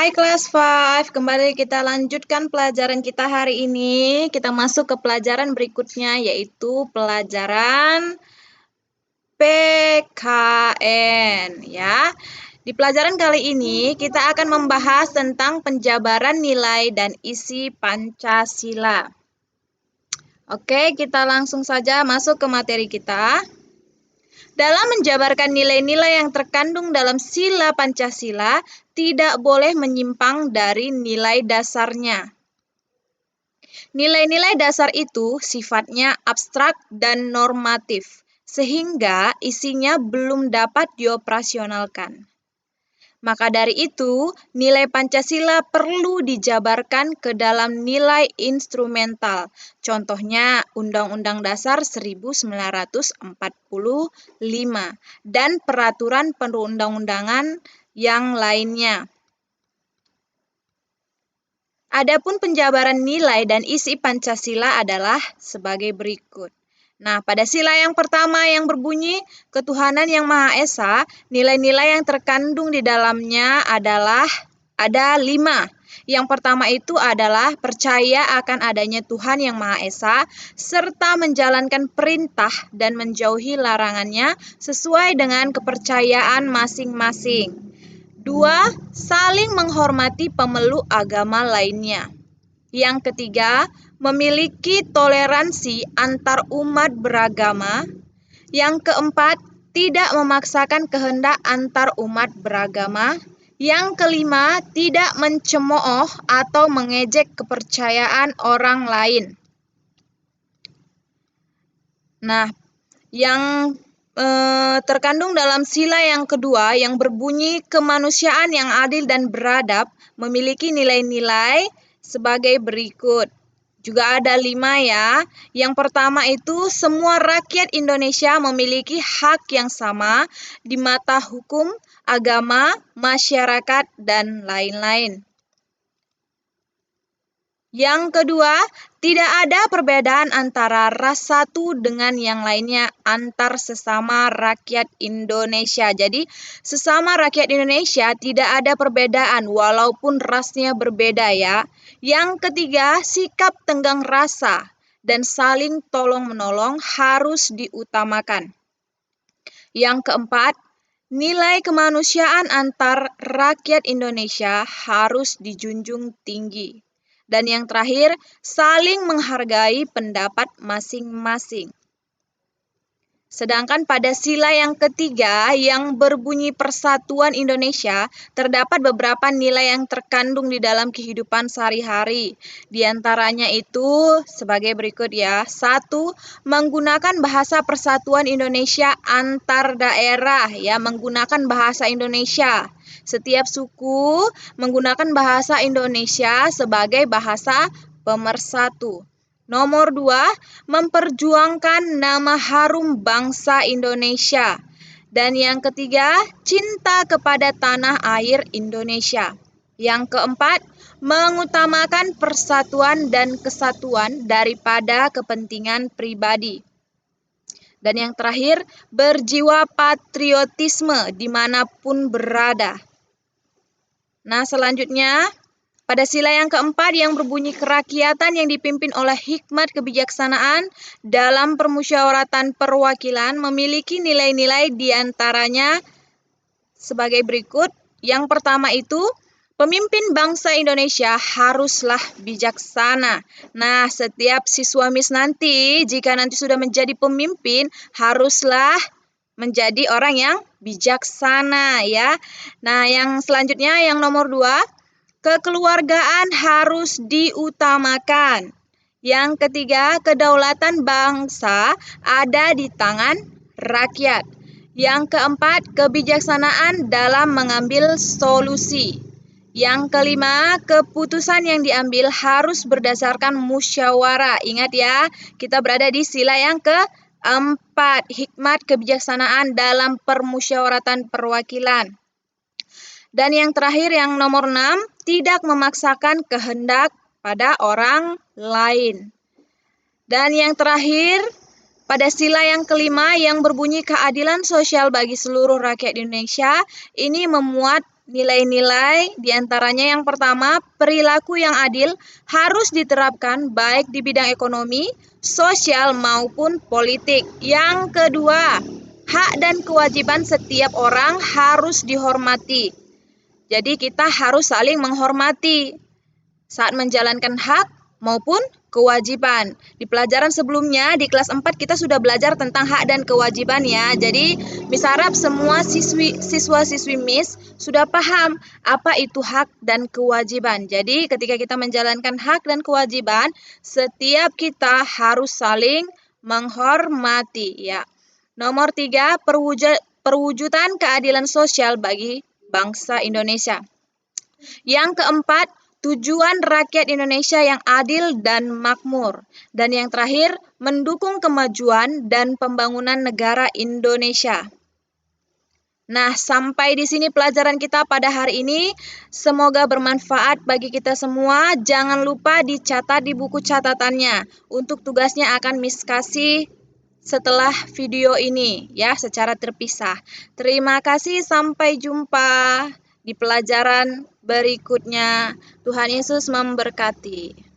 Hai kelas 5, kembali kita lanjutkan pelajaran kita hari ini. Kita masuk ke pelajaran berikutnya yaitu pelajaran PKN ya. Di pelajaran kali ini kita akan membahas tentang penjabaran nilai dan isi Pancasila. Oke, kita langsung saja masuk ke materi kita. Dalam menjabarkan nilai-nilai yang terkandung dalam sila Pancasila, tidak boleh menyimpang dari nilai dasarnya. Nilai-nilai dasar itu sifatnya abstrak dan normatif, sehingga isinya belum dapat dioperasionalkan. Maka dari itu, nilai Pancasila perlu dijabarkan ke dalam nilai instrumental. Contohnya Undang-Undang Dasar 1945 dan peraturan perundang-undangan yang lainnya. Adapun penjabaran nilai dan isi Pancasila adalah sebagai berikut. Nah, pada sila yang pertama yang berbunyi ketuhanan yang Maha Esa, nilai-nilai yang terkandung di dalamnya adalah ada 5. Yang pertama itu adalah percaya akan adanya Tuhan yang Maha Esa, serta menjalankan perintah dan menjauhi larangannya sesuai dengan kepercayaan masing-masing. 2. Saling menghormati pemeluk agama lainnya. Yang ketiga, memiliki toleransi antar umat beragama. Yang keempat, tidak memaksakan kehendak antar umat beragama. Yang kelima, tidak mencemooh atau mengejek kepercayaan orang lain. Nah, yang terkandung dalam sila yang kedua yang berbunyi kemanusiaan yang adil dan beradab memiliki nilai-nilai sebagai berikut. Juga ada 5 ya. Yang pertama itu semua rakyat Indonesia memiliki hak yang sama di mata hukum, agama, masyarakat, dan lain-lain. Yang kedua, tidak ada perbedaan antara ras satu dengan yang lainnya antar sesama rakyat Indonesia. Jadi, sesama rakyat Indonesia tidak ada perbedaan walaupun rasnya berbeda ya. Yang ketiga, sikap tenggang rasa dan saling tolong-menolong harus diutamakan. Yang keempat, nilai kemanusiaan antar rakyat Indonesia harus dijunjung tinggi. Dan yang terakhir, saling menghargai pendapat masing-masing. Sedangkan pada sila yang ketiga yang berbunyi Persatuan Indonesia, terdapat beberapa nilai yang terkandung di dalam kehidupan sehari-hari. Di antaranya itu sebagai berikut ya. 1. Menggunakan bahasa Persatuan Indonesia antar daerah ya, menggunakan bahasa Indonesia. Setiap suku menggunakan bahasa Indonesia sebagai bahasa pemersatu. Nomor 2, memperjuangkan nama harum bangsa Indonesia. Dan yang ketiga, cinta kepada tanah air Indonesia. Yang keempat, mengutamakan persatuan dan kesatuan daripada kepentingan pribadi. Dan yang terakhir, berjiwa patriotisme dimanapun berada. Nah, selanjutnya, pada sila yang keempat yang berbunyi kerakyatan yang dipimpin oleh hikmat kebijaksanaan dalam permusyawaratan perwakilan memiliki nilai-nilai diantaranya sebagai berikut. Yang pertama itu, pemimpin bangsa Indonesia haruslah bijaksana. Nah, setiap siswa MIS nanti, jika nanti sudah menjadi pemimpin, haruslah menjadi orang yang bijaksana ya. Nah, yang selanjutnya yang nomor 2, kekeluargaan harus diutamakan. Yang ketiga, kedaulatan bangsa ada di tangan rakyat. Yang keempat, kebijaksanaan dalam mengambil solusi. Yang kelima, keputusan yang diambil harus berdasarkan musyawarah. Ingat ya, kita berada di sila yang keempat, hikmat kebijaksanaan dalam permusyawaratan perwakilan. Dan yang terakhir yang nomor 6, tidak memaksakan kehendak pada orang lain. Dan yang terakhir, pada sila yang kelima yang berbunyi keadilan sosial bagi seluruh rakyat Indonesia, ini memuat Nilai-nilai diantaranya yang pertama, perilaku yang adil harus diterapkan baik di bidang ekonomi, sosial maupun politik. Yang kedua, hak dan kewajiban setiap orang harus dihormati. Jadi kita harus saling menghormati saat menjalankan hak maupun kewajiban. Di pelajaran sebelumnya di kelas 4 kita sudah belajar tentang hak dan kewajiban ya. Jadi Miss harap semua siswa-siswi Miss sudah paham apa itu hak dan kewajiban. Jadi ketika kita menjalankan hak dan kewajiban, setiap kita harus saling menghormati ya. Nomor 3, perwujudan keadilan sosial bagi bangsa Indonesia. Yang keempat, tujuan rakyat Indonesia yang adil dan makmur. Dan yang terakhir, mendukung kemajuan dan pembangunan negara Indonesia. Nah, sampai di sini pelajaran kita pada hari ini. Semoga bermanfaat bagi kita semua. Jangan lupa dicatat di buku catatannya. Untuk tugasnya akan Miss kasih setelah video ini ya, secara terpisah. Terima kasih, sampai jumpa di pelajaran berikutnya. Tuhan Yesus memberkati.